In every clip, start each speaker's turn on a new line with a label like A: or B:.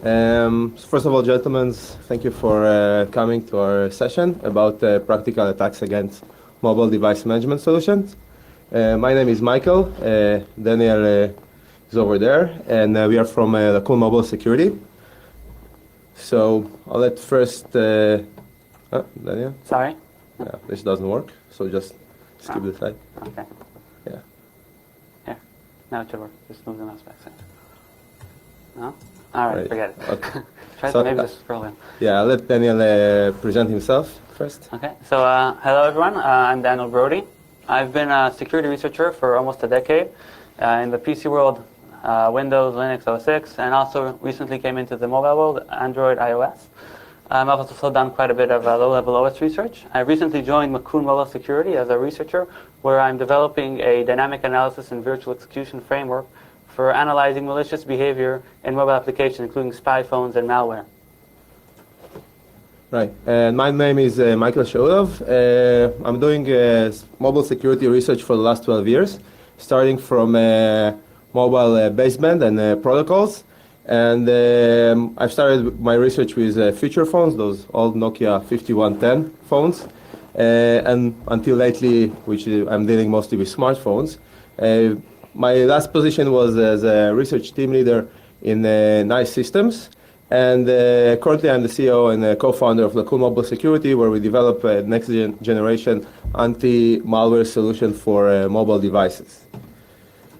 A: First of all, gentlemen, thank you for coming to our session about practical attacks against mobile device management solutions. My name is Michael. Daniel is over there, and we are from Cool Mobile Security. So I'll let first, Daniel?
B: Sorry?
A: Yeah, this doesn't work, so just skip the slide.
B: Okay.
A: Yeah.
B: Here. Now it should work. Just move the mouse back. No? All right, forget it.
A: Okay.
B: Try
A: So,
B: to maybe just scroll in.
A: Yeah, I'll let Daniel present himself first.
B: Okay, so hello everyone. I'm Daniel Brody. I've been a security researcher for almost a decade in the PC world, Windows, Linux, OS X, and also recently came into the mobile world, Android, iOS. I've also done quite a bit of low-level OS research. I recently joined Cool Mobile Security as a researcher, where I'm developing a dynamic analysis and virtual execution framework for analyzing malicious behavior in mobile applications, including spy phones and malware.
A: Right, and my name is Michael Shodov. I'm doing mobile security research for the last 12 years, starting from mobile baseband and protocols. And I've started my research with feature phones, those old Nokia 5110 phones, and until lately, which I'm dealing mostly with smartphones. My last position was as a research team leader in NICE Systems. And currently I'm the CEO and co-founder of Cool Mobile Security, where we develop a next generation anti-malware solution for mobile devices.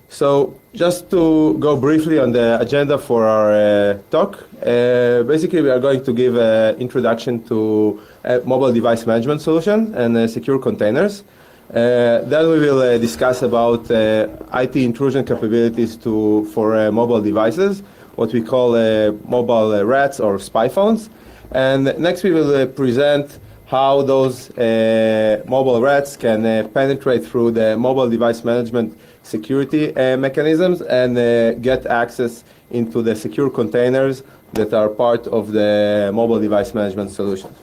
A: So just to go briefly on the agenda for our talk, basically we are going to give an introduction to mobile device management solution and secure containers. Then we will discuss about IT intrusion capabilities for mobile devices, what we call mobile rats or spy phones. And next we will present how those mobile rats can penetrate through the mobile device management security mechanisms and get access into the secure containers that are part of the mobile device management solution.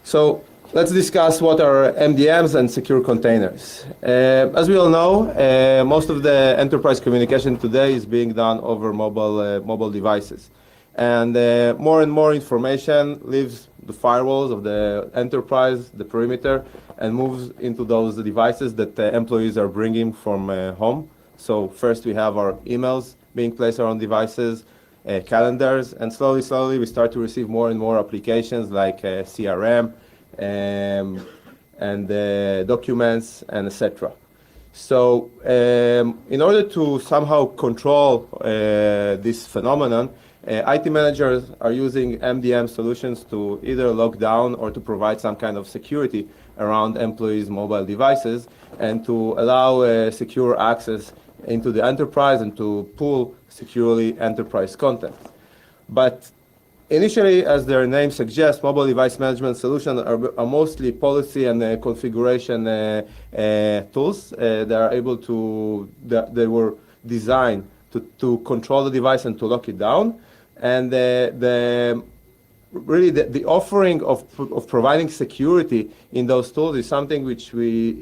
A: So let's discuss what are MDMs and secure containers. As we all know, most of the enterprise communication today is being done over mobile devices. And more and more information leaves the firewalls of the enterprise, the perimeter, and moves into those devices that employees are bringing from home. So first we have our emails being placed on devices, calendars, and slowly we start to receive more and more applications like CRM, and documents, and etc. So in order to somehow control this phenomenon, IT managers are using MDM solutions to either lock down or to provide some kind of security around employees' mobile devices and to allow secure access into the enterprise and to pull securely enterprise content. But initially, as their name suggests, mobile device management solutions are mostly policy and configuration tools. They were designed to control the device and to lock it down. And really the offering of providing security in those tools is something which we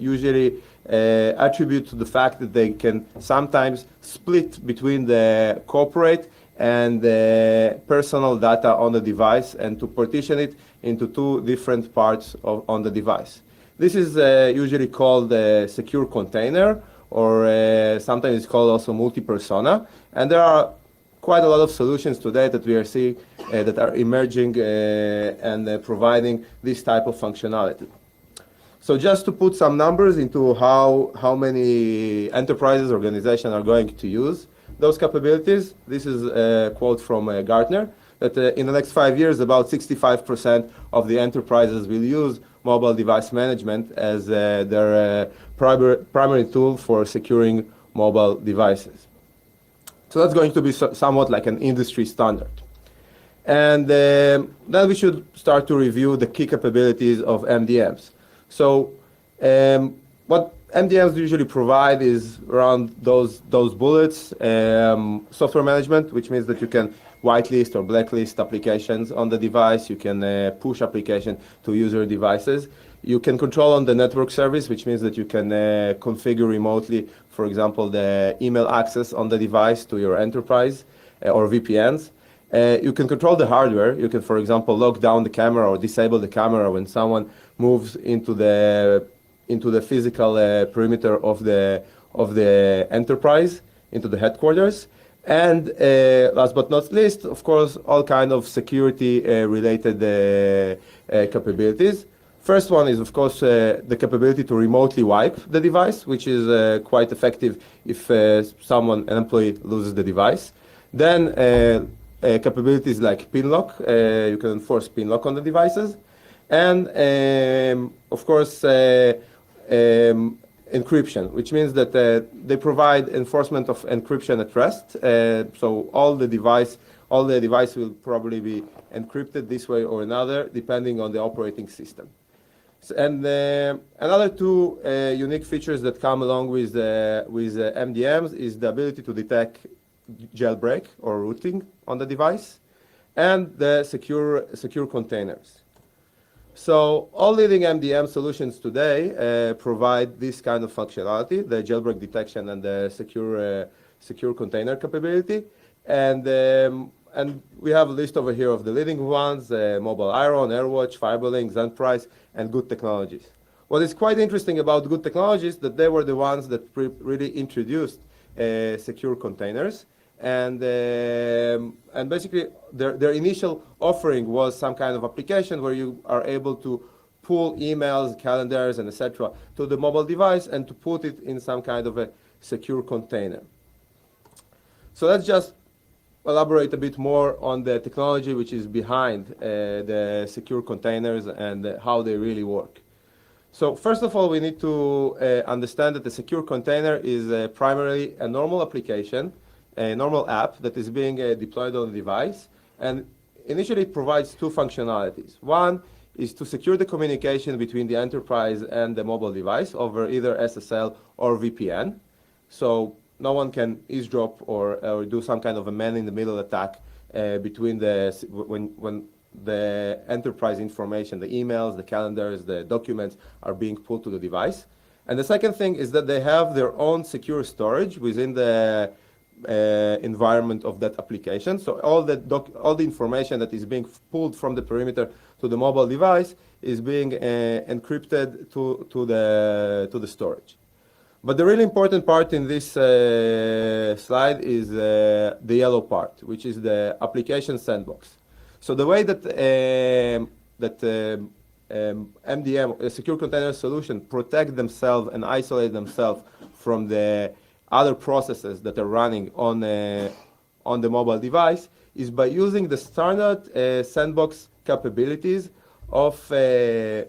A: usually attribute to the fact that they can sometimes split between the corporate and the personal data on the device and to partition it into two different parts on the device. This is usually called a secure container, or sometimes it's called also multi-persona. And there are quite a lot of solutions today that we are seeing that are emerging and providing this type of functionality. So just to put some numbers into how many enterprises, organizations are going to use those capabilities, this is a quote from Gartner, that in the next 5 years, about 65% of the enterprises will use mobile device management as their primary tool for securing mobile devices. So that's going to be somewhat like an industry standard. And then we should start to review the key capabilities of MDMs. So what MDMs usually provide is around those bullets, software management, which means that you can whitelist or blacklist applications on the device. You can push application to user devices. You can control on the network service, which means that you can configure remotely, for example, the email access on the device to your enterprise. or VPNs. You can control the hardware. You can, for example, lock down the camera or disable the camera when someone moves into the physical perimeter of the enterprise, into the headquarters. And last but not least, of course, all kind of security related capabilities. First one is, of course, the capability to remotely wipe the device, which is quite effective if an employee loses the device. Then capabilities like pin lock, you can enforce pin lock on the devices. And of course, encryption, which means that they provide enforcement of encryption at rest. So all the device will probably be encrypted this way or another, depending on the operating system. And another two unique features that come along with MDMs is the ability to detect jailbreak or rooting on the device, and the secure containers. So all leading MDM solutions today provide this kind of functionality, the jailbreak detection and the secure container capability. And we have a list over here of the leading ones, Mobile Iron, AirWatch, FiberLink, Zenprice, and Good Technologies. What is quite interesting about Good Technologies that they were the ones that really introduced secure containers. And basically, their initial offering was some kind of application where you are able to pull emails, calendars, and etc. to the mobile device and to put it in some kind of a secure container. So let's just elaborate a bit more on the technology which is behind the secure containers and how they really work. So first of all, we need to understand that the secure container is primarily a normal application, a normal app that is being deployed on the device, and initially it provides two functionalities. One is to secure the communication between the enterprise and the mobile device over either SSL or VPN. So no one can eavesdrop or do some kind of a man-in-the-middle attack between when the enterprise information, the emails, the calendars, the documents are being pulled to the device. And the second thing is that they have their own secure storage within the environment of that application. So all the information that is being pulled from the perimeter to the mobile device is being encrypted to the storage. But the really important part in this slide is the yellow part, which is the application sandbox. So the way that MDM, a secure container solution, protect themselves and isolate themselves from the other processes that are running on the mobile device is by using the standard sandbox capabilities of the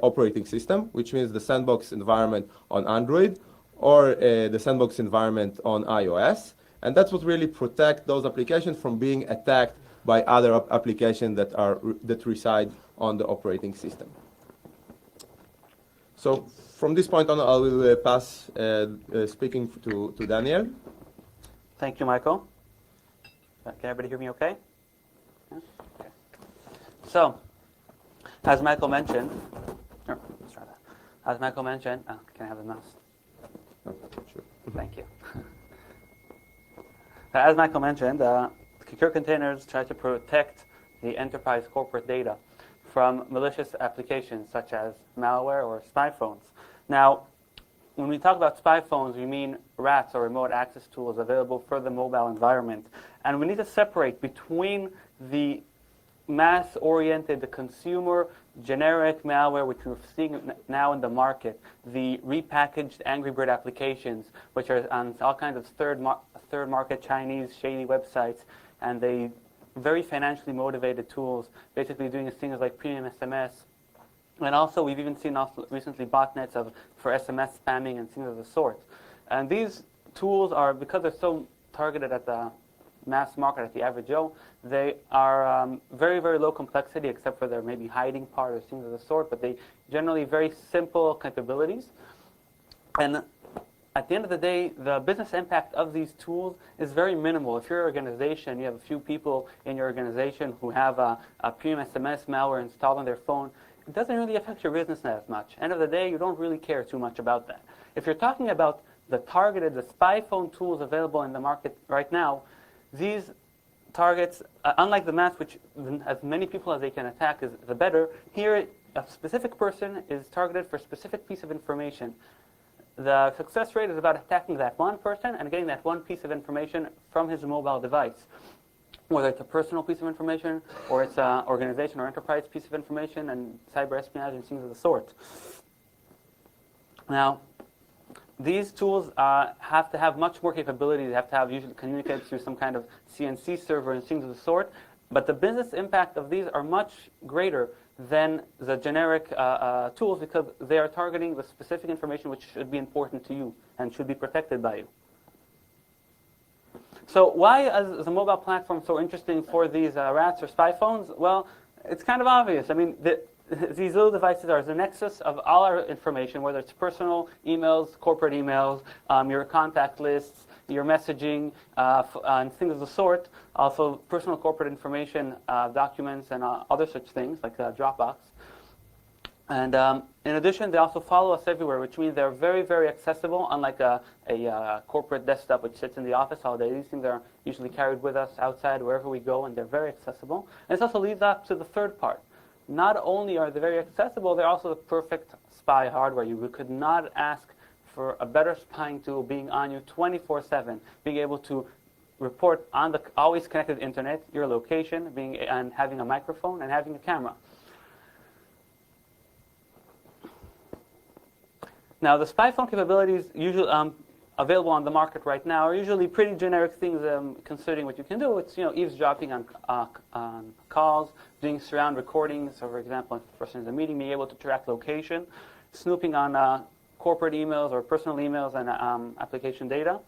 A: operating system, which means the sandbox environment on Android or the sandbox environment on iOS. And that's what really protects those applications from being attacked by other applications that reside on the operating system. So from this point on, I will pass speaking to Daniel.
B: Thank you, Michael. Can everybody hear me okay? Yeah? Okay. So, as Michael mentioned, let's try that. As Michael mentioned, can I have the mouse?
A: Oh, sure.
B: Thank you. As Michael mentioned, secure containers try to protect the enterprise corporate data from malicious applications such as malware or spy phones. Now, when we talk about spy phones, we mean RATs or remote access tools available for the mobile environment. And we need to separate between the mass-oriented, the consumer generic malware, which we're seeing now in the market, the repackaged Angry Bird applications, which are on all kinds of third market Chinese shady websites, and they very financially motivated tools, basically doing things like premium SMS. And also, we've even seen recently botnets for SMS spamming and things of the sort. And these tools are, because they're so targeted at the mass market, at the average Joe, they are very, very low complexity, except for their maybe hiding part or things of the sort, but they generally very simple capabilities. And at the end of the day, the business impact of these tools is very minimal. If you're an organization, you have a few people in your organization who have a premium SMS malware installed on their phone, it doesn't really affect your business as much. End of the day, you don't really care too much about that. If you're talking about the targeted, the spy phone tools available in the market right now, these targets, unlike the mass, which as many people as they can attack is the better, here a specific person is targeted for a specific piece of information. The success rate is about attacking that one person and getting that one piece of information from his mobile device, whether it's a personal piece of information or it's an organization or enterprise piece of information and cyber espionage and things of the sort. Now, these tools have to have much more capability. They have to have usually communicate through some kind of CNC server and things of the sort. But the business impact of these are much greater than the generic tools because they are targeting the specific information which should be important to you and should be protected by you. So why is the mobile platform so interesting for these rats or spy phones? Well, it's kind of obvious. I mean, these little devices are the nexus of all our information, whether it's personal emails, corporate emails, your contact lists, your messaging, and things of the sort. Also, personal corporate information, documents, and other such things like Dropbox. And in addition, they also follow us everywhere, which means they're very, very accessible, unlike a corporate desktop which sits in the office all day. These things are usually carried with us outside wherever we go, and they're very accessible. And this also leads up to the third part. Not only are they very accessible, they're also the perfect spy hardware. You could not ask for a better spying tool being on you 24/7, being able to report on the always connected internet, your location, and having a microphone and having a camera. Now, the spy phone capabilities usually available on the market right now are usually pretty generic things. Considering what you can do, it's eavesdropping on calls, doing surround recordings. So, for example, if a person is in a meeting, being able to track location, snooping on corporate emails or personal emails and application data,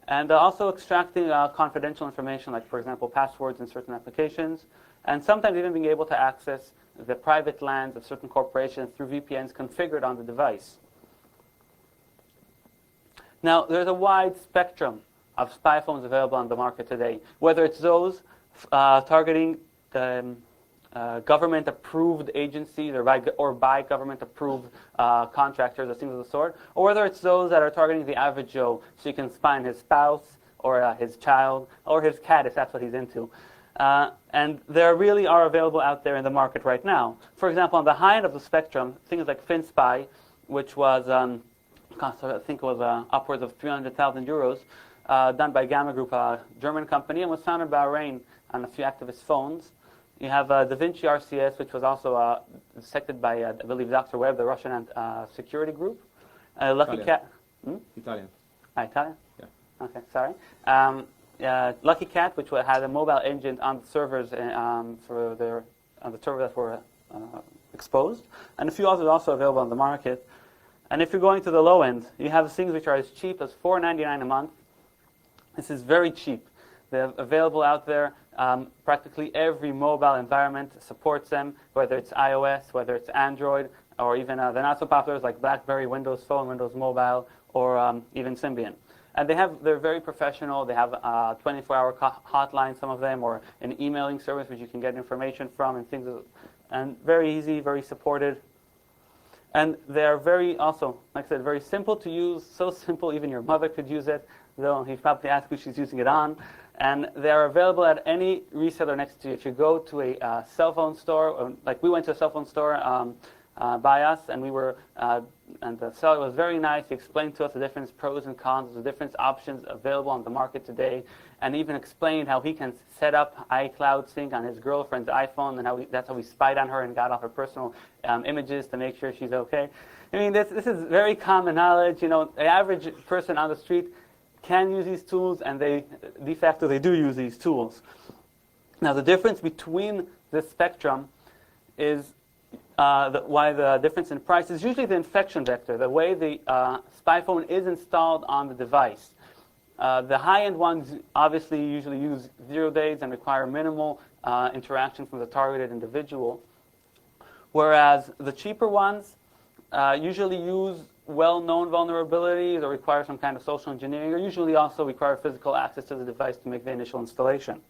B: and also extracting confidential information, like, for example, passwords in certain applications, and sometimes even being able to access the private lands of certain corporations through VPNs configured on the device. Now, there's a wide spectrum of spy phones available on the market today, whether it's those targeting government-approved agencies or by government-approved contractors or things of the sort, or whether it's those that are targeting the average Joe, so you can spy on his spouse or his child or his cat if that's what he's into. And there really are available out there in the market right now. For example, on the high end of the spectrum, things like FinSpy, which was I think it was upwards of 300,000 euros, done by Gamma Group, a German company, and was founded by Bahrain on a few activist phones. You have Da Vinci RCS, which was also dissected by, I believe, Dr. Webb, the Russian security group. Lucky Cat.
A: Italian.
B: Italian?
A: Yeah.
B: Okay, sorry. Lucky Cat, which had a mobile engine on the servers on the servers that were exposed, and a few others also available on the market. And if you're going to the low end, you have things which are as cheap as $4.99 a month. This is very cheap. They're available out there. Practically every mobile environment supports them, whether it's iOS, whether it's Android, or even the not so populars like BlackBerry, Windows Phone, Windows Mobile, or even Symbian. And they're very professional. They have a 24-hour hotline, some of them, or an emailing service which you can get information from, and very easy, very supported. And they're very, also, like I said, very simple to use, so simple even your mother could use it, though he'd probably ask who she's using it on. And they're available at any reseller next to you. If you go to a cell phone store, like we went to a cell phone store by us, and and the seller was very nice. He explained to us the different pros and cons, the different options available on the market today, and even explained how he can set up iCloud sync on his girlfriend's iPhone, and that's how we spied on her and got off her personal images to make sure she's okay. I mean, this is very common knowledge. The average person on the street can use these tools, and de facto they do use these tools. Now, the difference between this spectrum is why the difference in price is usually the infection vector, the way the spy phone is installed on the device. The high-end ones obviously usually use 0 days and require minimal interaction from the targeted individual, whereas the cheaper ones usually use well-known vulnerabilities or require some kind of social engineering, or usually also require physical access to the device to make the initial installation.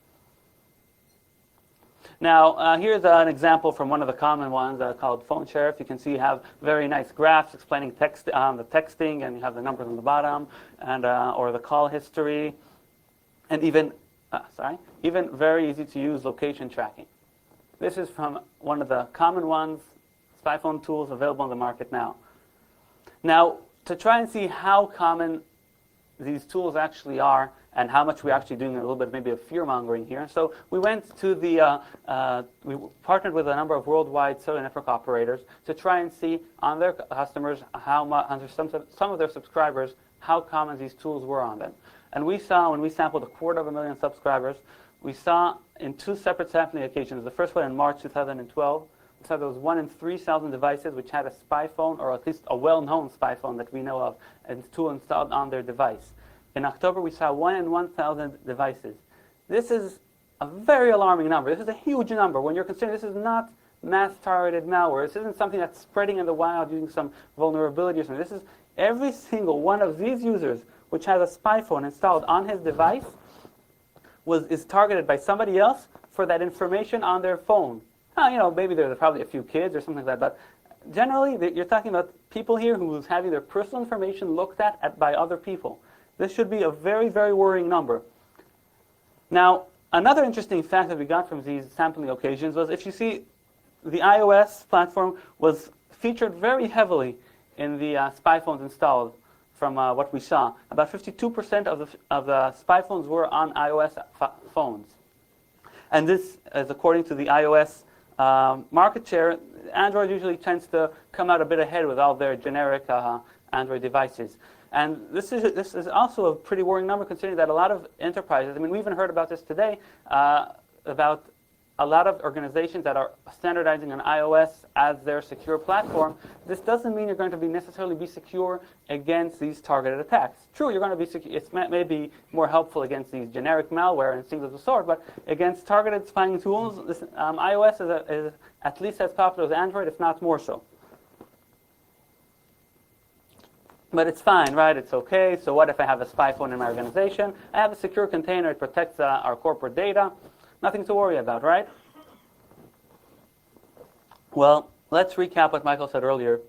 B: Now, here's an example from one of the common ones called Phone Sheriff. You can see you have very nice graphs explaining the texting, and you have the numbers on the bottom, and or the call history, and even even very easy to use location tracking. This is from one of the common ones, spy phone tools available on the market now. Now, to try and see how common these tools actually are and how much we're actually doing a little bit maybe of fear-mongering here. So we went to we partnered with a number of worldwide cellular network operators to try and see on their customers, how much, on some of their subscribers, how common these tools were on them. And we saw, when we sampled 250,000 subscribers, we saw in two separate sampling occasions, the first one in March 2012, we saw there was 1 in 3,000 devices which had a spy phone, or at least a well-known spy phone that we know of, and tool installed on their device. In October, we saw 1 in 1,000 devices. This is a very alarming number. This is a huge number. When you're considering this is not mass-targeted malware. This isn't something that's spreading in the wild using some vulnerability or something. This is every single one of these users which has a spy phone installed on his device is targeted by somebody else for that information on their phone. Maybe there's probably a few kids or something like that, but generally you're talking about people here who's having their personal information looked at by other people. This should be a very, very worrying number. Now, another interesting fact that we got from these sampling occasions was, if you see, the iOS platform was featured very heavily in the spy phones installed. From what we saw, about 52% of the spy phones were on iOS phones. And this is according to the iOS market share. Android usually tends to come out a bit ahead with all their generic Android devices. And this is also a pretty worrying number, considering that a lot of enterprises, we even heard about this today, about a lot of organizations that are standardizing on iOS as their secure platform. This doesn't mean you're going to necessarily be secure against these targeted attacks. True, you're going to be it may be more helpful against these generic malware and things of the sort, but against targeted spying tools, iOS is at least as popular as Android, if not more so. But it's fine, right? It's okay. So what if I have a spy phone in my organization? I have a secure container. It protects our corporate data. Nothing to worry about, right? Well, let's recap what Michael said earlier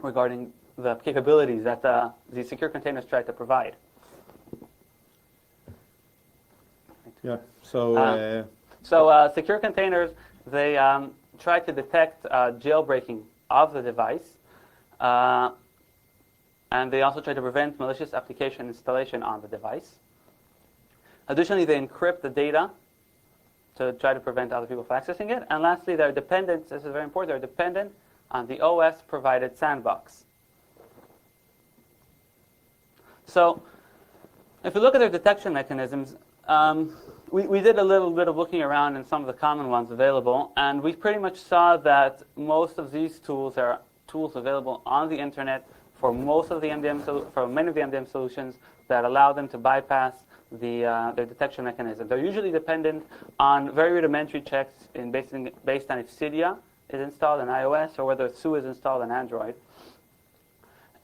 B: regarding the capabilities that the secure containers try to provide.
A: Yeah. So
B: secure containers, they try to detect jailbreaking of the device, and they also try to prevent malicious application installation on the device. Additionally, they encrypt the data to try to prevent other people from accessing it. And lastly, they're dependent, this is very important, they're dependent on the OS-provided sandbox. So if you look at their detection mechanisms, we did a little bit of looking around in some of the common ones available, and we pretty much saw that most of these tools are tools available on the internet for most of the MDM, for many of the MDM solutions that allow them to bypass their detection mechanism. They're usually dependent on very rudimentary checks based on if Cydia is installed on iOS or whether SU is installed on Android.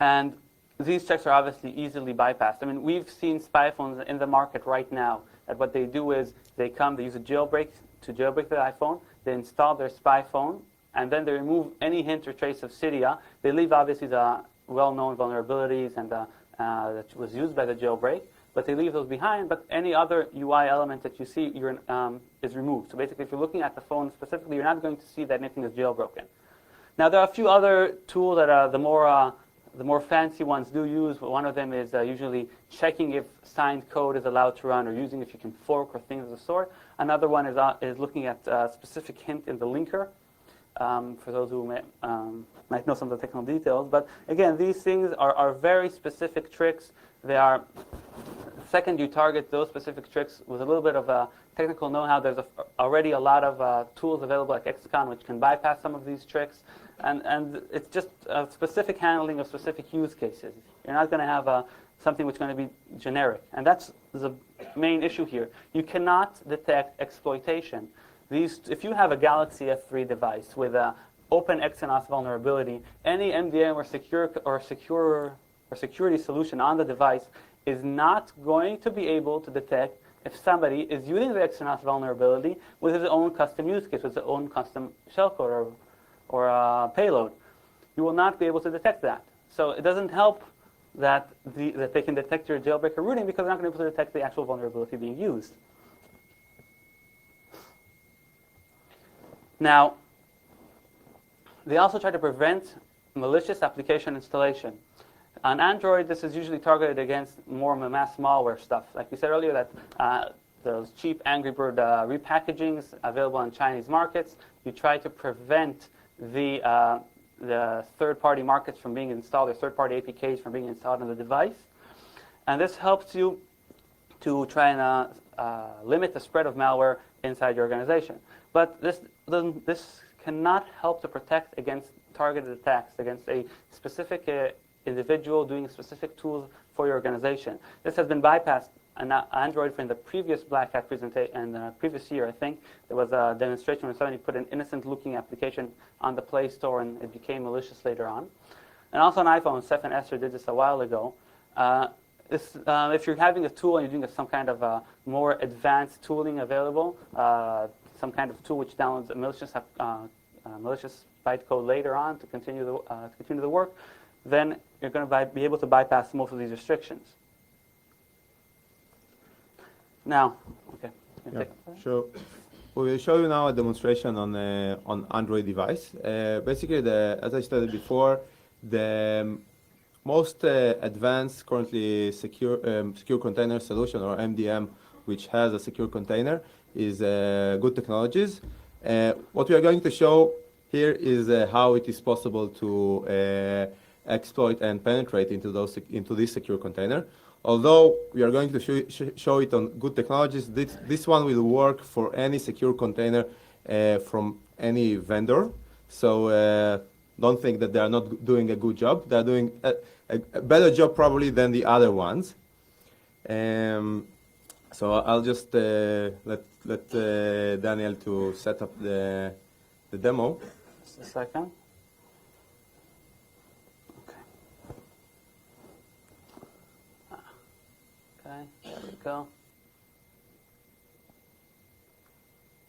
B: And these checks are obviously easily bypassed. We've seen spy phones in the market right now that what they do is they use a jailbreak to jailbreak the iPhone, they install their spy phone, and then they remove any hint or trace of Cydia. They leave obviously the well-known vulnerabilities and that was used by the jailbreak, but they leave those behind, but any other UI element that you see is removed. So basically, if you're looking at the phone specifically, you're not going to see that anything is jailbroken. Now, there are a few other tools that are the more fancy ones do use. One of them is usually checking if signed code is allowed to run, or using if you can fork or things of the sort. Another one is looking at a specific hint in the linker, for those who might know some of the technical details. But again, these things are very specific tricks. They are, second you target those specific tricks with a little bit of a technical know-how, there's already a lot of tools available like XCon which can bypass some of these tricks. And it's just a specific handling of specific use cases. You're not going to have something which is going to be generic. And that's the main issue here. You cannot detect exploitation. If you have a Galaxy S3 device with an open XNOS vulnerability, any MDM or security solution on the device is not going to be able to detect if somebody is using the XNOS vulnerability with his own custom use case, with his own custom shellcode or payload. You will not be able to detect that. So it doesn't help that they can detect your jailbreak or rooting, because they're not going to be able to detect the actual vulnerability being used. Now, they also try to prevent malicious application installation. On Android, this is usually targeted against more mass malware stuff. Like we said earlier, that those cheap Angry Bird repackagings available on Chinese markets, you try to prevent the third-party markets from being installed, or third-party APKs from being installed on the device. And this helps you to try and limit the spread of malware inside your organization. But this cannot help to protect against targeted attacks, against a specific individual doing specific tools for your organization. This has been bypassed on Android in the previous Black Hat presentation, and the previous year, I think, there was a demonstration where somebody put an innocent-looking application on the Play Store and it became malicious later on. And also on iPhone, Stefan Esser did this a while ago. If you're having a tool and you're doing some kind of more advanced tooling available, some kind of tool which downloads a malicious bytecode later on to continue the work, then you're going to be able to bypass most of these restrictions. Now, okay.
A: Yeah, sure. We will show you now a demonstration on Android device. Basically, as I stated before, the most advanced currently secure container solution, or MDM, which has a secure container, is Good Technologies. What we are going to show here is how it is possible to exploit and penetrate into this secure container. Although we are going to show it on Good Technologies, this one will work for any secure container from any vendor. So don't think that they are not doing a good job. They are doing a better job probably than the other ones. So I'll just let Daniel to set up the demo.
B: Just a second. Okay, there we go.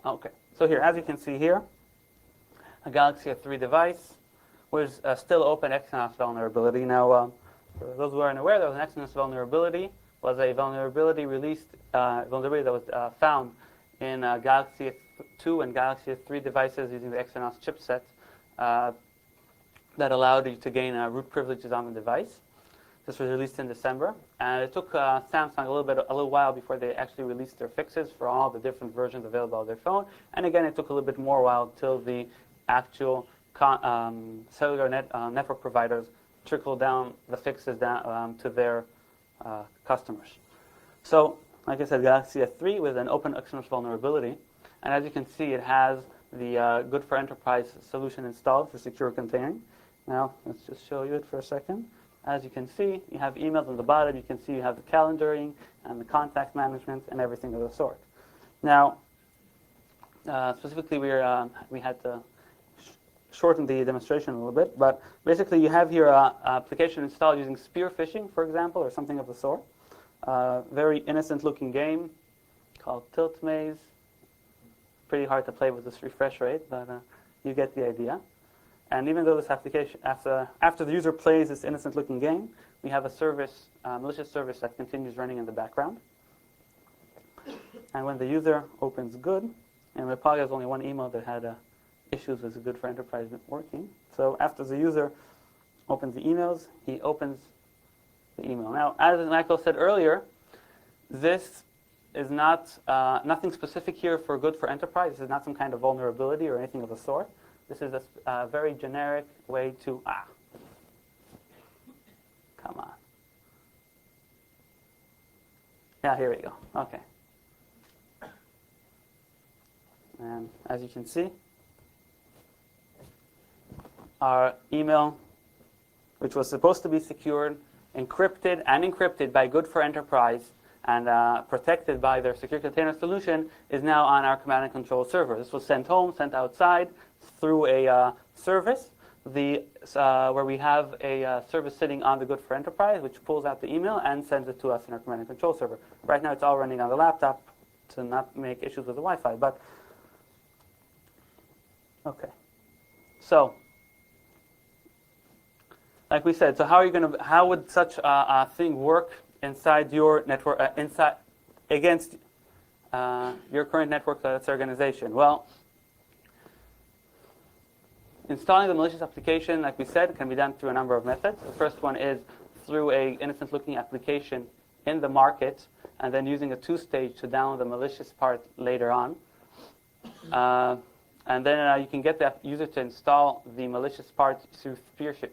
B: Okay, so here, as you can see here, a Galaxy S3 device with still open Exynos vulnerability. Now, for those who aren't aware, there was an Exynos vulnerability. Was a vulnerability released, vulnerability that was found in Galaxy S2 and Galaxy S3 devices using the Exynos chipset that allowed you to gain root privileges on the device. This was released in December, and it took Samsung a little while before they actually released their fixes for all the different versions available on their phone. And again, it took a little bit more while till the actual cellular network providers trickled down the fixes down to their customers. So, like I said, Galaxy S3 with an open Exynos vulnerability, and as you can see, it has the Good for Enterprise solution installed for secure containing. Now, let's just show you it for a second. As you can see, you have emails on the bottom. You can see you have the calendaring and the contact management and everything of the sort. Now, specifically, we had to shorten the demonstration a little bit, but basically you have here an application installed using spear phishing, for example, or something of the sort. Very innocent-looking game called Tilt Maze. Pretty hard to play with this refresh rate, but you get the idea. And even though this application, after the user plays this innocent-looking game, we have a service, malicious service that continues running in the background. And when the user opens Good, and we probably has only one email that had issues with Good for Enterprise working. So after the user opens the emails, he opens the email. Now, as Michael said earlier, this is not nothing specific here for Good for Enterprise. This is not some kind of vulnerability or anything of the sort. This is a very generic way to, come on. Yeah, here we go. Okay. And as you can see, our email, which was supposed to be secured, encrypted by Good for Enterprise and protected by their secure container solution, is now on our command and control server. This was sent home, sent outside through a service, where we have a service sitting on the Good for Enterprise, which pulls out the email and sends it to us in our command and control server. Right now, it's all running on the laptop to not make issues with the Wi-Fi. But okay, so like we said, so how would such a thing work inside your network, against your current network organization? Well, Installing the malicious application, like we said, can be done through a number of methods. The first one is through a innocent-looking application in the market, and then using a two-stage to download the malicious part later on. And then you can get the user to install the malicious part through spear phishing.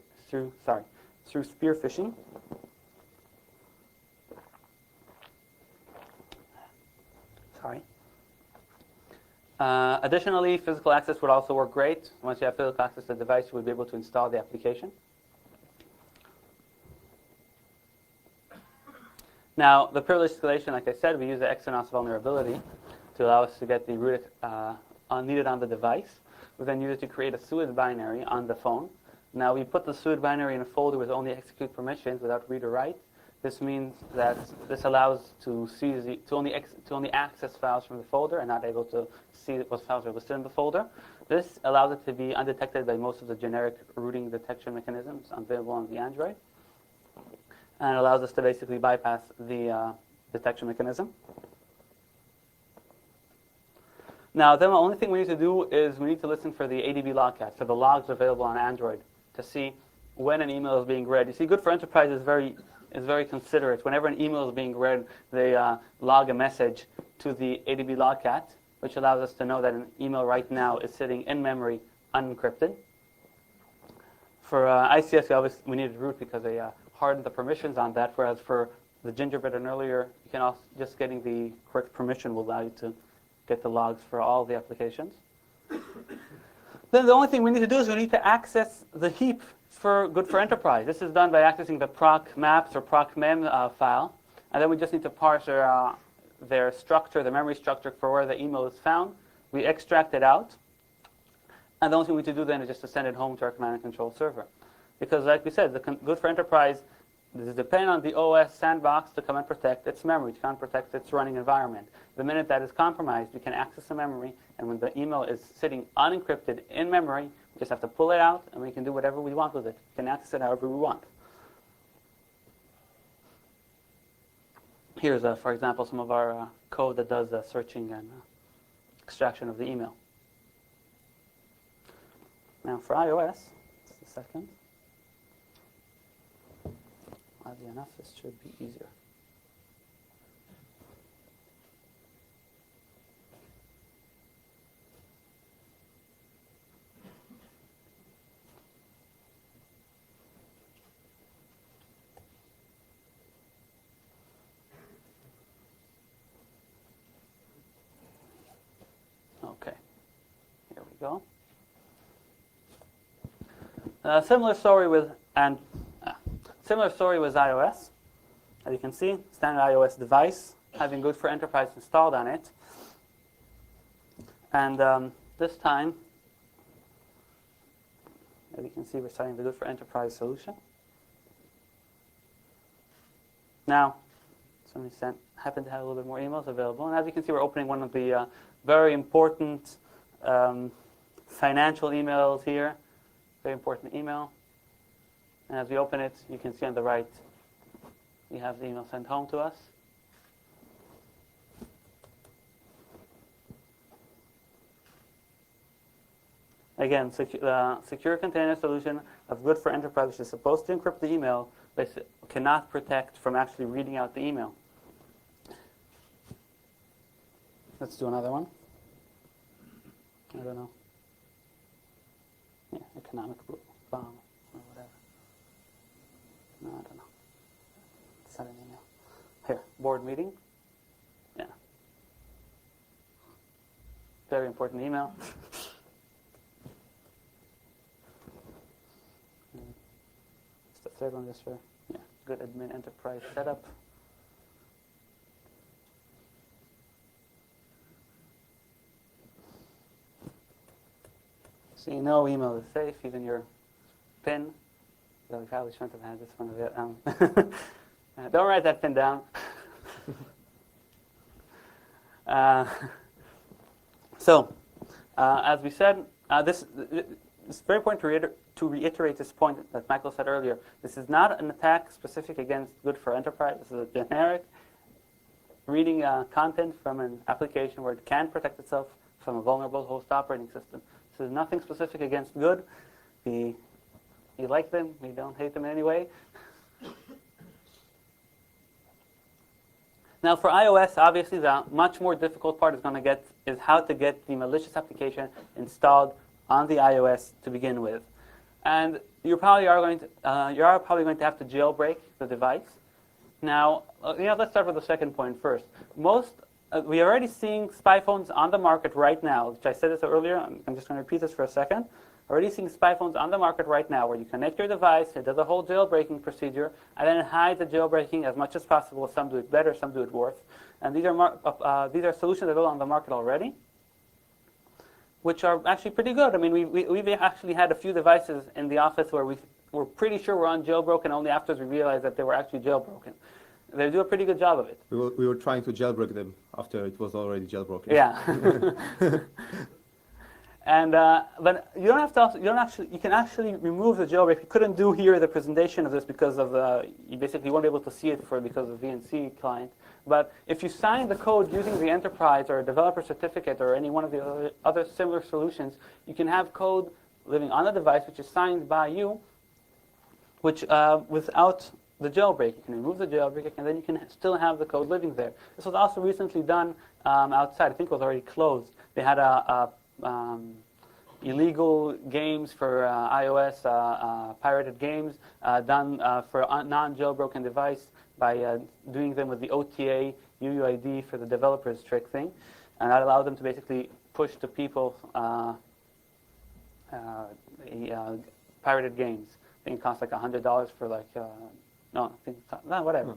B: Sorry. Additionally, physical access would also work great. Once you have physical access to the device, you would be able to install the application. Now, the privilege escalation, like I said, we use the Exynos vulnerability to allow us to get the root needed on the device. We then use it to create a SUID binary on the phone. Now, we put the SUID binary in a folder with only execute permissions without read or write. This means that this allows to only access files from the folder and not able to see what files are listed in the folder. This allows it to be undetected by most of the generic rooting detection mechanisms available on the Android, and it allows us to basically bypass the detection mechanism. Now, then the only thing we need to do is we need to listen for the ADB logcat, for the logs available on Android, to see when an email is being read. You see, Good for Enterprise is very considerate. Whenever an email is being read, they log a message to the ADB logcat, which allows us to know that an email right now is sitting in memory unencrypted. For ICS, we needed root because they hardened the permissions on that, whereas for the Gingerbread and earlier, you can also, just getting the correct permission will allow you to get the logs for all the applications. Then the only thing we need to do is we need to access the heap for Good for Enterprise. This is done by accessing the proc maps or proc mem file, and then we just need to parse their structure, the memory structure for where the email is found. We extract it out, and the only thing we need to do then is just to send it home to our command and control server. Because like we said, the Good for Enterprise is dependent on the OS sandbox to come and protect its memory, to come and protect its running environment. The minute that is compromised, we can access the memory, and when the email is sitting unencrypted in memory, we just have to pull it out, and we can do whatever we want with it. We can access it however we want. Here's, for example, some of our code that does searching and extraction of the email. Now for iOS, just a second. Oddly enough, this should be easier. Okay, here we go. Similar story with iOS. As you can see, standard iOS device having Good for Enterprise installed on it, and this time, as you can see, we're starting the Good for Enterprise solution. Now, somebody happened to have a little bit more emails available, and as you can see, we're opening one of the very important financial emails here. Very important email. And as we open it, you can see on the right, we have the email sent home to us. Again, secure container solution of Good for Enterprise, which is supposed to encrypt the email, but cannot protect from actually reading out the email. Let's do another one. I don't know. Yeah, economic bomb or whatever. No, I don't know. Send an email. Here, board meeting. Yeah. Very important email. It's the third one just for, yeah, good admin enterprise setup. So you know email is safe, even your PIN. So we probably shouldn't have had this one of it. Don't write that PIN down. As we said, it's very important to reiterate this point that Michael said earlier. This is not an attack specific against Good for Enterprise. This is a generic reading content from an application where it can protect itself from a vulnerable host operating system. This is nothing specific against good. We like them. We don't hate them in any way. Now for iOS, obviously the much more difficult part is how to get the malicious application installed on the iOS to begin with. And you probably are going to have to jailbreak the device. Now, let's start with the second point first. We are already seeing spy phones on the market right now, which I said this earlier. I'm just going to repeat this for a second. Already seeing spy phones on the market right now where you connect your device, it does a whole jailbreaking procedure, and then it hides the jailbreaking as much as possible. Some do it better, some do it worse. And these are solutions that are on the market already, which are actually pretty good. I mean, we've actually had a few devices in the office where we're pretty sure we're unjailbroken only after we realized that they were actually jailbroken. They do a pretty good job of it.
A: We were trying to jailbreak them after it was already jailbroken.
B: Yeah. And but you don't have to. You can actually remove the jailbreak. You couldn't do here the presentation of this because of you basically won't be able to see it because of the VNC client. But if you sign the code using the enterprise or a developer certificate or any one of the other similar solutions, you can have code living on the device which is signed by you, which without the jailbreak. You can remove the jailbreak, and then you can still have the code living there. This was also recently done outside. I think it was already closed. They had illegal games for iOS, pirated games done for a non-jailbroken device by doing them with the OTA UUID for the developers trick thing. And that allowed them to basically push to people pirated games. I think it costs like $100 for whatever.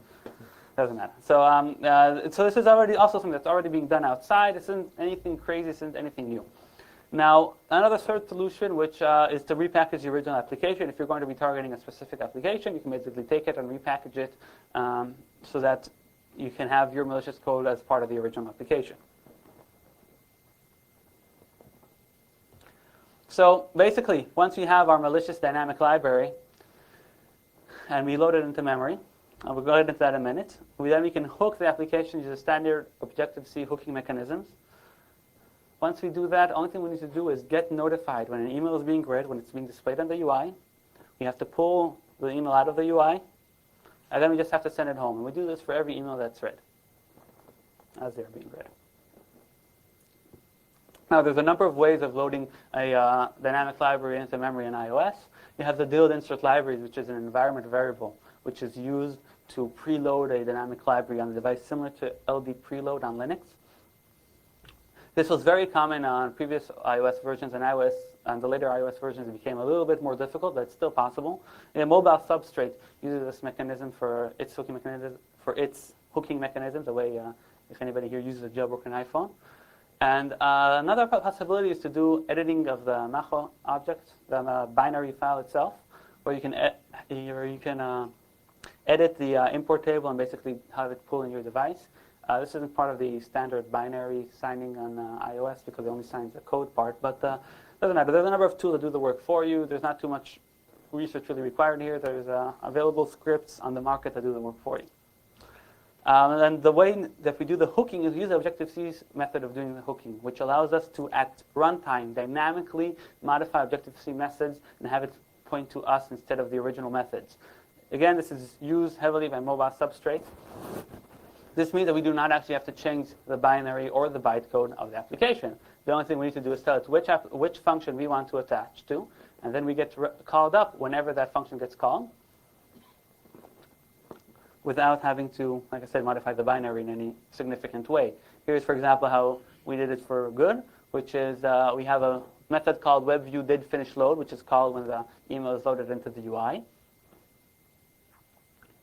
B: Doesn't matter. So this is already also something that's already being done outside. This isn't anything crazy. This isn't anything new. Now, another third solution, which is to repackage the original application. If you're going to be targeting a specific application, you can basically take it and repackage it so that you can have your malicious code as part of the original application. So basically, once we have our malicious dynamic library and we load it into memory, we'll go into that in a minute. Then we can hook the application using standard Objective-C hooking mechanisms. Once we do that, the only thing we need to do is get notified when an email is being read, when it's being displayed on the UI. We have to pull the email out of the UI, and then we just have to send it home. And we do this for every email that's read, as they're being read. Now, there's a number of ways of loading a dynamic library into memory in iOS. You have the DILD insert libraries, which is an environment variable, which is used to preload a dynamic library on the device, similar to LD preload on Linux. This was very common on previous iOS versions, and the later iOS versions it became a little bit more difficult, but it's still possible. And a mobile substrate uses this mechanism for its hooking mechanism, the way if anybody here uses a jailbroken iPhone. And another possibility is to do editing of the Macho object, the binary file itself, where you can edit the import table and basically have it pull in your device. This isn't part of the standard binary signing on iOS because it only signs the code part, but doesn't matter. There's a number of tools that do the work for you. There's not too much research really required here. There's available scripts on the market that do the work for you. And the way that we do the hooking is we use the Objective-C's method of doing the hooking, which allows us to, at runtime, dynamically modify Objective-C methods and have it point to us instead of the original methods. Again, this is used heavily by mobile substrates. This means that we do not actually have to change the binary or the bytecode of the application. The only thing we need to do is tell it which function we want to attach to, and then we get called up whenever that function gets called, without having to, like I said, modify the binary in any significant way. Here's, for example, how we did it for good, which is we have a method called WebViewDidFinishLoad, which is called when the email is loaded into the UI.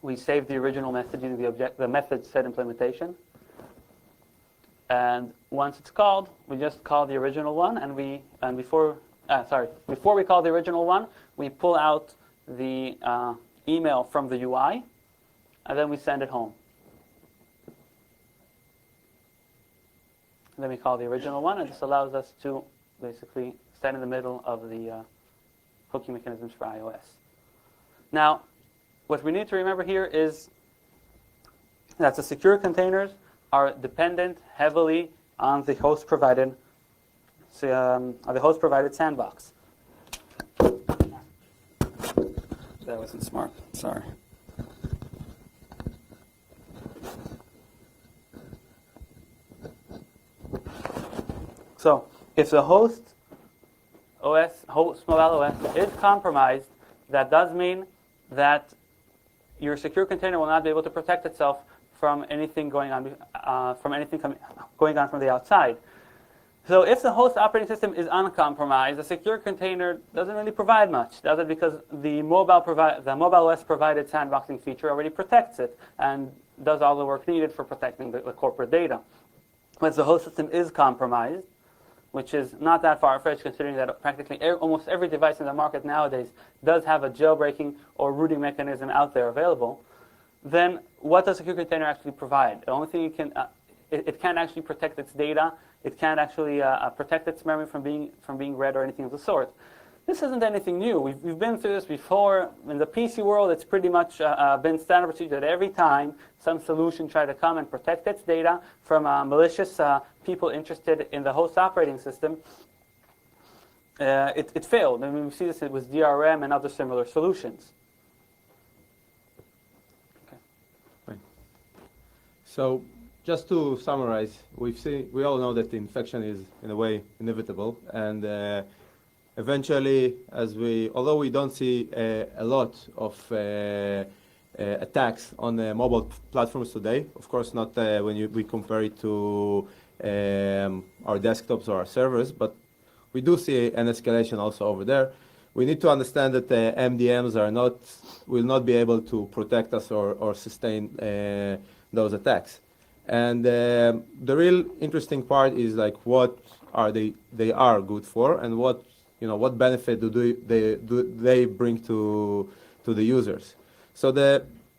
B: We save the original method using the method set implementation. And once it's called, we just call the original one, and before we call the original one, we pull out the email from the UI, and then we send it home. And then we call the original one, and this allows us to basically stand in the middle of the hooking mechanisms for iOS. Now, what we need to remember here is that the secure containers are dependent heavily on the host-provided the host-provided sandbox. That wasn't smart. Sorry. So, if the host mobile OS is compromised, that does mean that your secure container will not be able to protect itself from anything going on from the outside. So if the host operating system is uncompromised, the secure container doesn't really provide much, does it? Because the mobile OS provided sandboxing feature already protects it and does all the work needed for protecting the corporate data. Once the host system is compromised, which is not that far-fetched considering that practically almost every device in the market nowadays does have a jailbreaking or rooting mechanism out there available, then what does Secure Container actually provide? The only thing it can't actually protect its data. It can't actually protect its memory from being read or anything of the sort. This isn't anything new. We've been through this before. In the PC world, it's pretty much been standard procedure that every time some solution tried to come and protect its data from malicious people interested in the host operating system, it failed. I mean, we see this with DRM and other similar solutions. Okay.
A: Right. So, just to summarize, we all know that the infection is, in a way, inevitable, and eventually, although we don't see a lot of attacks on mobile platforms today, of course not when we compare it to our desktops or our servers, but we do see an escalation also over there. We need to understand that MDMs will not be able to protect us or sustain those attacks. And the real interesting part is like what are they are good for, and what benefit do they bring to the users. So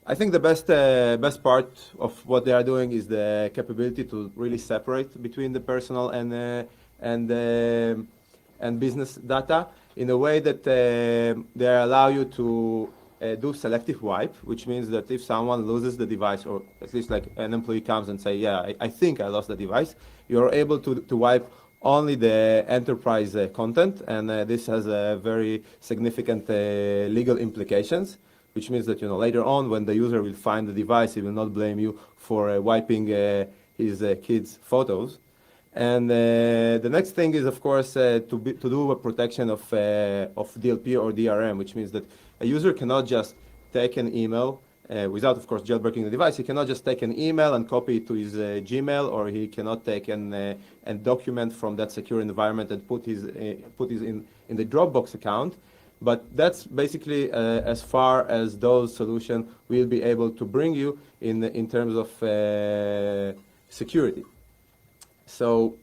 A: I think the best part of what they are doing is the capability to really separate between the personal and business data in a way that they allow you to do selective wipe, which means that if someone loses the device, or at least like an employee comes and say, yeah, I think I lost the device, you're able to wipe only the enterprise content, and this has very significant legal implications, which means that later on when the user will find the device, he will not blame you for wiping his kids' photos. And the next thing is, of course, to do a protection of DLP or DRM, which means that a user cannot just take an email without, of course, jailbreaking the device. He cannot just take an email and copy it to his Gmail, or he cannot take a document from that secure environment and put his in the Dropbox account. But that's basically as far as those solutions will be able to bring you in terms of security. So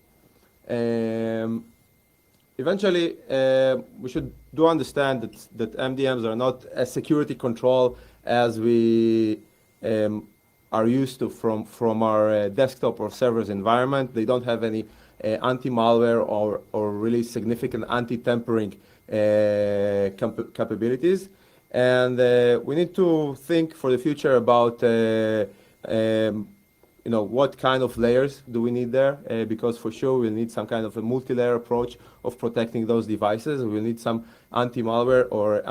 A: eventually, we should understand that MDMs are not a security control as we are used to from our desktop or servers environment. They don't have any anti-malware or really significant anti-tampering capabilities. And we need to think for the future about what kind of layers do we need there? Because for sure we'll need some kind of a multi-layer approach of protecting those devices. We'll need some anti-malware or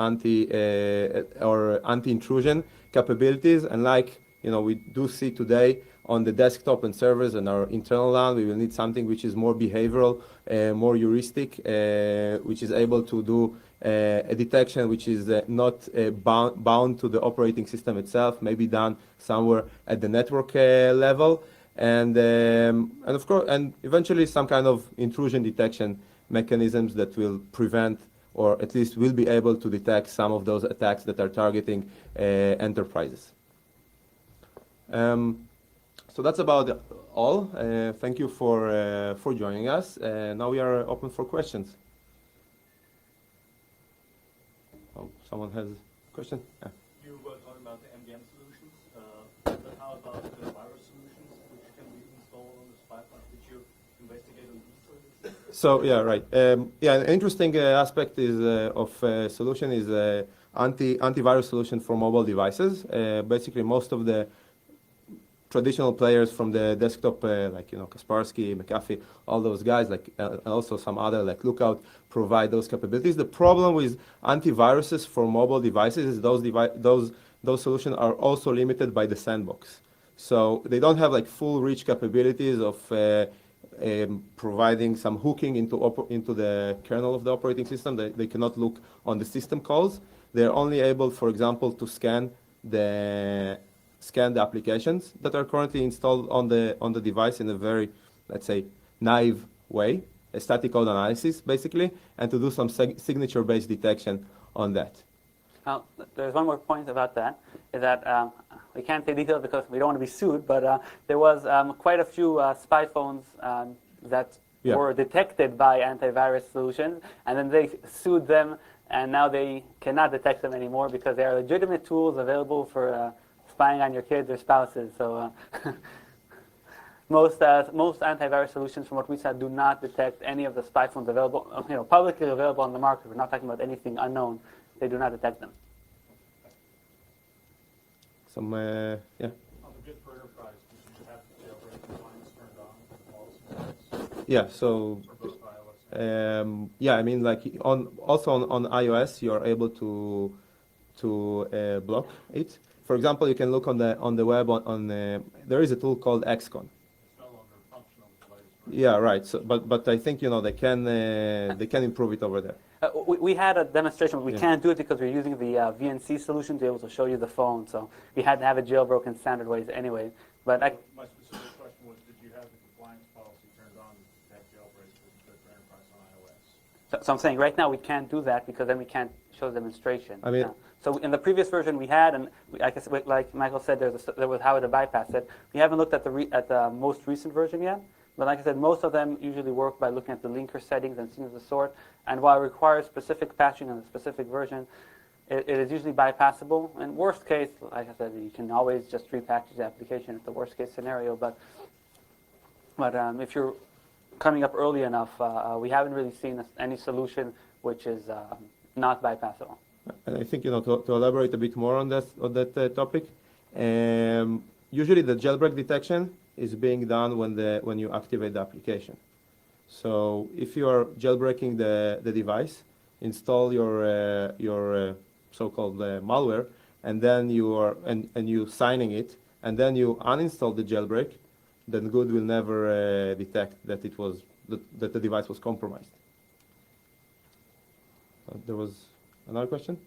A: anti-intrusion capabilities. And like we do see today on the desktop and servers and our internal LAN, we will need something which is more behavioral, more heuristic, which is able to do a detection which is not bound to the operating system itself, maybe done somewhere at the network level, and of course, and eventually some kind of intrusion detection mechanisms that will prevent, or at least will be able to detect some of those attacks that are targeting enterprises. So that's about all. Thank you for joining us. Now we are open for questions. Oh, someone has a question? Yeah.
C: You were talking about the MDM solutions, but how about the virus solutions which can be installed on this pipeline? Did you investigate on these solutions?
A: So yeah, right. Yeah, an interesting aspect is of solution is antivirus solution for mobile devices. Basically, most of the traditional players from the desktop, like Kaspersky, McAfee, all those guys, like and also some other like Lookout, provide those capabilities. The problem with antiviruses for mobile devices is those solutions are also limited by the sandbox. So they don't have like full reach capabilities of providing some hooking into the kernel of the operating system. They cannot look on the system calls. They're only able, for example, to scan the applications that are currently installed on the device in a very, let's say, naive way, a static code analysis basically, and to do some signature-based detection on that.
B: Now, there's one more point about that, is that we can't say details because we don't want to be sued, but there was quite a few spy phones that were detected by antivirus solutions, and then they sued them, and now they cannot detect them anymore because they are legitimate tools available for spying on your kids or spouses. So most antivirus solutions, from what we said, do not detect any of the spy phones available, publicly available on the market. We're not talking about anything unknown. They do not detect them.
A: Yeah.
C: On the Good for Enterprise, did you have the jailbreak compliance turned on with all the systems?
A: Yeah. So.
C: For both iOS?
A: Yeah, I mean, like on iOS, you are able to block it. For example, you can look on the web there is a tool called XCon.
C: It's no longer functional device. Right?
A: Yeah, right. So, but I think they can improve it over there.
B: We had a demonstration, but we can't do it because we're using the VNC solution to be able to show you the phone. So we had to have it jailbroken standard ways anyway. But
C: my specific question was, did you have the compliance policy turned on to detect jailbreaks with Good for Enterprise on iOS?
B: So I'm saying right now we can't do that because then we can't show the demonstration.
A: I mean,
B: so in the previous version we had, and I guess like Michael said, there was how to bypass it. We haven't looked at the most recent version yet. But like I said, most of them usually work by looking at the linker settings and things of the sort. And while it requires specific patching on a specific version, it is usually bypassable. And worst case, like I said, you can always just repackage the application at the worst case scenario. But if you're coming up early enough, we haven't really seen any solution which is not bypassable.
A: And I think to elaborate a bit more on that topic, usually the jailbreak detection is being done when you activate the application. So if you are jailbreaking the device, install your so-called malware, and then you signing it, and then you uninstall the jailbreak, then Good will never detect that that the device was compromised. There was another question?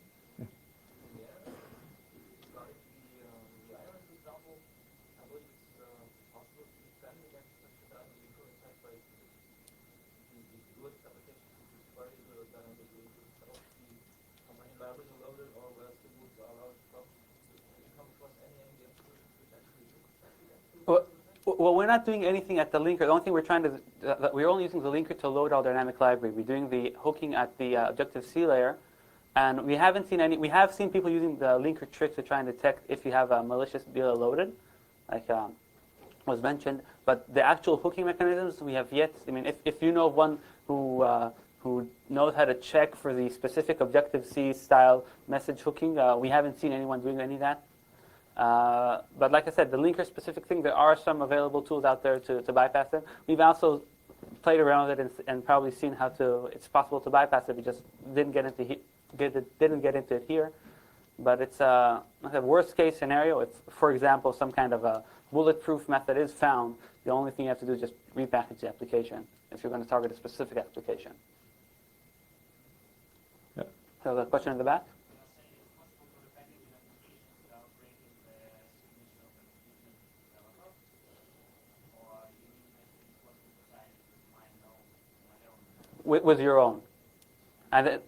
B: Well, we're not doing anything at the linker. The only thing we're only using the linker to load our dynamic library. We're doing the hooking at the Objective-C layer, and we haven't seen any. We have seen people using the linker trick to try and detect if you have a malicious dealer loaded, like was mentioned. But the actual hooking mechanisms we have yet. I mean, if you know of one who knows how to check for the specific Objective-C style message hooking, we haven't seen anyone doing any of that. But like I said, the linker-specific thing, there are some available tools out there to bypass it. We've also played around with it and probably seen how it's possible to bypass it. We just didn't get into it here. But it's like a worst-case scenario. If, for example, some kind of a bulletproof method is found, the only thing you have to do is just repackage the application if you're going to target a specific application.
A: Yeah.
B: So the question in the back? With your own. And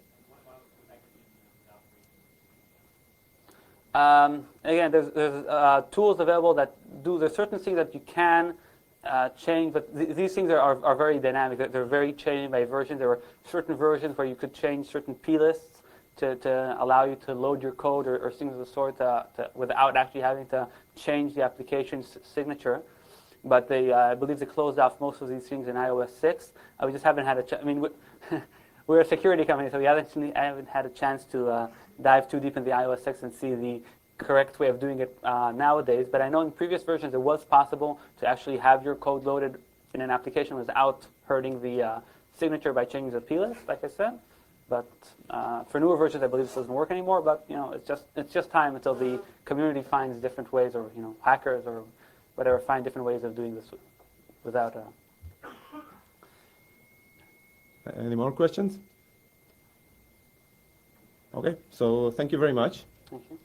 B: again, there's tools available that there's certain things that you can change, but these things are very dynamic. They're very changed by version. There are certain versions where you could change certain p-lists to allow you to load your code or things of the sort without actually having to change the application's signature. But I believe they closed off most of these things in iOS 6. We just haven't had a chance. I mean, we're a security company, so we haven't had a chance to dive too deep in the iOS 6 and see the correct way of doing it nowadays, but I know in previous versions it was possible to actually have your code loaded in an application without hurting the signature by changing the plist, like I said. But for newer versions, I believe this doesn't work anymore. But it's just time until the community finds different ways, or hackers or whatever find different ways of doing this without.
A: Any more questions? Okay, so thank you very much.
B: Thank you.